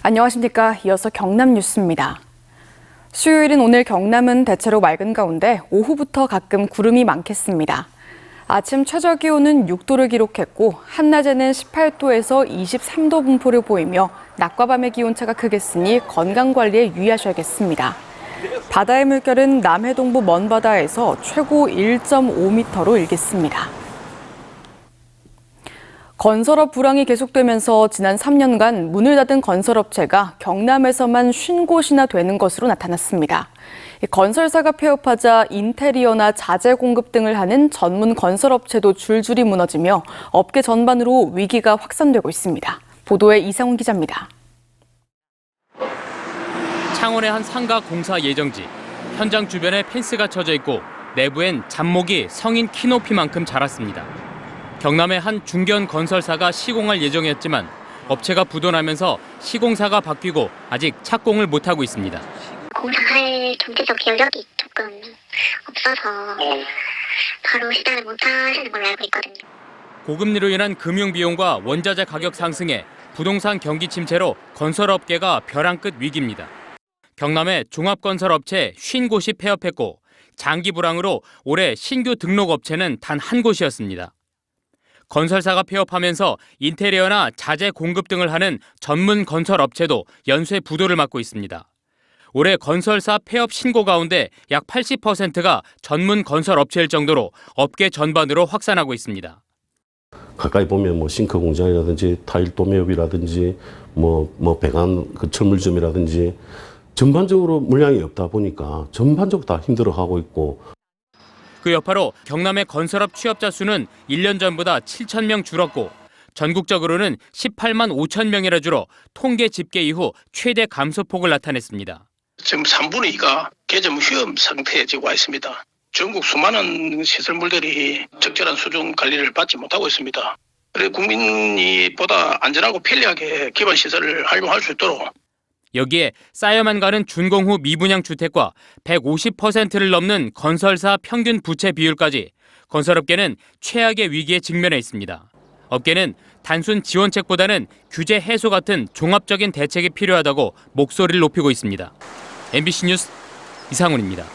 안녕하십니까. 이어서 경남 뉴스입니다. 수요일인 오늘 경남은 대체로 맑은 가운데 오후부터 가끔 구름이 많겠습니다. 아침 최저기온은 6도를 기록했고 한낮에는 18도에서 23도 분포를 보이며 낮과 밤의 기온차가 크겠으니 건강관리에 유의하셔야겠습니다. 바다의 물결은 남해 동부 먼바다에서 최고 1.5m로 일겠습니다. 건설업 불황이 계속되면서 지난 3년간 문을 닫은 건설업체가 경남에서만 50곳이나 되는 것으로 나타났습니다. 건설사가 폐업하자 인테리어나 자재 공급 등을 하는 전문 건설업체도 줄줄이 무너지며 업계 전반으로 위기가 확산되고 있습니다. 보도에 이상훈 기자입니다. 창원의 한 상가 공사 예정지. 현장 주변에 펜스가 쳐져 있고 내부엔 잡목이 성인 키높이만큼 자랐습니다. 경남의 한 중견 건설사가 시공할 예정이었지만 업체가 부도나면서 시공사가 바뀌고 아직 착공을 못하고 있습니다. 공사할 경제적 여력이 조금 없어서 바로 시작을 못하시는 걸로 알고 있거든요. 고금리로 인한 금융비용과 원자재 가격 상승에 부동산 경기 침체로 건설업계가 벼랑 끝 위기입니다. 경남의 종합건설업체 50곳이 폐업했고 장기 불황으로 올해 신규 등록 업체는 단 한 곳이었습니다. 건설사가 폐업하면서 인테리어나 자재 공급 등을 하는 전문 건설업체도 연쇄 부도를 맞고 있습니다. 올해 건설사 폐업 신고 가운데 약 80%가 전문 건설업체일 정도로 업계 전반으로 확산하고 있습니다. 가까이 보면 싱크 공장이라든지 타일 도매업이라든지 배관 철물점이라든지 전반적으로 물량이 없다 보니까 전반적으로 다 힘들어하고 있고. 그 여파로 경남의 건설업 취업자 수는 1년 전보다 7천 명 줄었고 전국적으로는 18만 5천 명이나 줄어 통계 집계 이후 최대 감소폭을 나타냈습니다. 지금 3분의 2가 개점 위험 상태에 지금 와 있습니다. 전국 수많은 시설물들이 적절한 수준 관리를 받지 못하고 있습니다. 그래서 국민이 보다 안전하고 편리하게 기반 시설을 활용할 수 있도록 여기에 쌓여만 가는 준공후 미분양 주택과 150%를 넘는 건설사 평균 부채 비율까지 건설업계는 최악의 위기에 직면해 있습니다. 업계는 단순 지원책보다는 규제 해소 같은 종합적인 대책이 필요하다고 목소리를 높이고 있습니다. MBC 뉴스 이상훈입니다.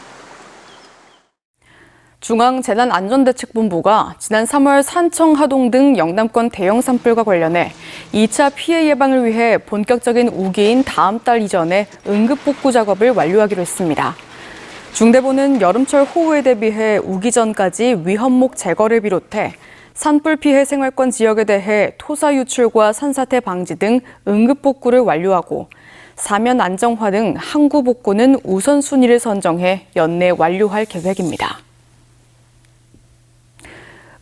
중앙재난안전대책본부가 지난 3월 산청, 하동 등 영남권 대형 산불과 관련해 2차 피해 예방을 위해 본격적인 우기인 다음 달 이전에 응급복구 작업을 완료하기로 했습니다. 중대본은 여름철 호우에 대비해 우기 전까지 위험목 제거를 비롯해 산불 피해 생활권 지역에 대해 토사 유출과 산사태 방지 등 응급복구를 완료하고 사면 안정화 등 항구 복구는 우선순위를 선정해 연내 완료할 계획입니다.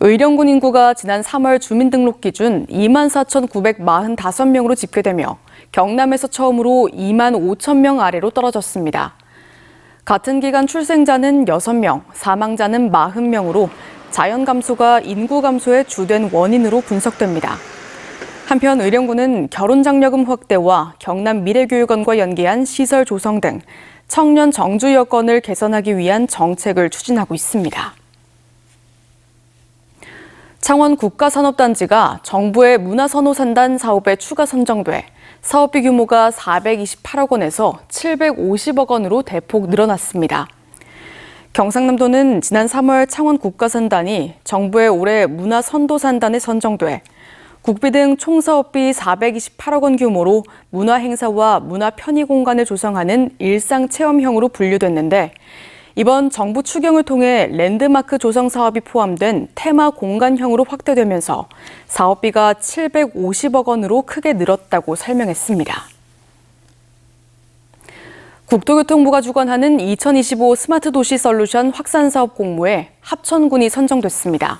의령군 인구가 지난 3월 주민등록 기준 24,945명으로 집계되며 경남에서 처음으로 2만 5천 명 아래로 떨어졌습니다. 같은 기간 출생자는 6명, 사망자는 40명으로 자연 감소가 인구 감소의 주된 원인으로 분석됩니다. 한편 의령군은 결혼 장려금 확대와 경남 미래교육원과 연계한 시설 조성 등 청년 정주 여건을 개선하기 위한 정책을 추진하고 있습니다. 창원 국가산업단지가 정부의 문화선호산단 사업에 추가 선정돼 사업비 규모가 428억 원에서 750억 원으로 대폭 늘어났습니다. 경상남도는 지난 3월 창원 국가산단이 정부의 올해 문화선도산단에 선정돼 국비 등 총 사업비 428억 원 규모로 문화행사와 문화편의공간을 조성하는 일상체험형으로 분류됐는데 이번 정부 추경을 통해 랜드마크 조성 사업이 포함된 테마 공간형으로 확대되면서 사업비가 750억 원으로 크게 늘었다고 설명했습니다. 국토교통부가 주관하는 2025 스마트 도시 솔루션 확산 사업 공모에 합천군이 선정됐습니다.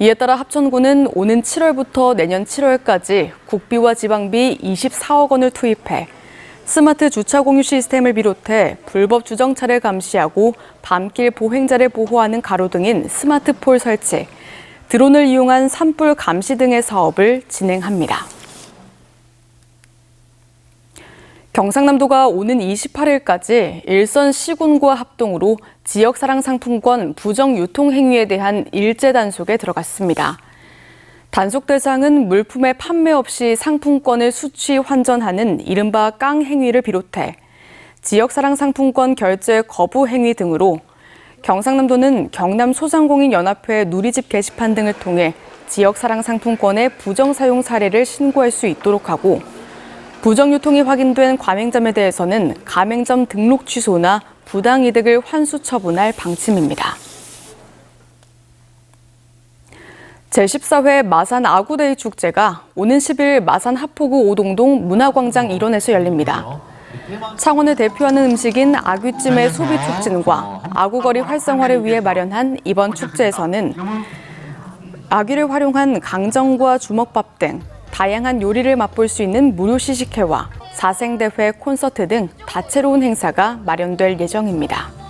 이에 따라 합천군은 오는 7월부터 내년 7월까지 국비와 지방비 24억 원을 투입해 스마트 주차 공유 시스템을 비롯해 불법 주정차를 감시하고 밤길 보행자를 보호하는 가로등인 스마트폴 설치, 드론을 이용한 산불 감시 등의 사업을 진행합니다. 경상남도가 오는 28일까지 일선 시군과 합동으로 지역사랑 상품권 부정 유통 행위에 대한 일제 단속에 들어갔습니다. 단속 대상은 물품의 판매 없이 상품권을 수취 환전하는 이른바 깡 행위를 비롯해 지역사랑 상품권 결제 거부 행위 등으로 경상남도는 경남소상공인연합회 누리집 게시판 등을 통해 지역사랑 상품권의 부정사용 사례를 신고할 수 있도록 하고 부정유통이 확인된 가맹점에 대해서는 가맹점 등록 취소나 부당이득을 환수 처분할 방침입니다. 제14회 마산 아구데이 축제가 오는 10일 마산 하포구 오동동 문화광장 일원에서 열립니다. 창원을 대표하는 음식인 아귀찜의 소비 촉진과 아구거리 활성화를 위해 마련한 이번 축제에서는 아귀를 활용한 강정과 주먹밥 등 다양한 요리를 맛볼 수 있는 무료 시식회와 사생대회, 콘서트 등 다채로운 행사가 마련될 예정입니다.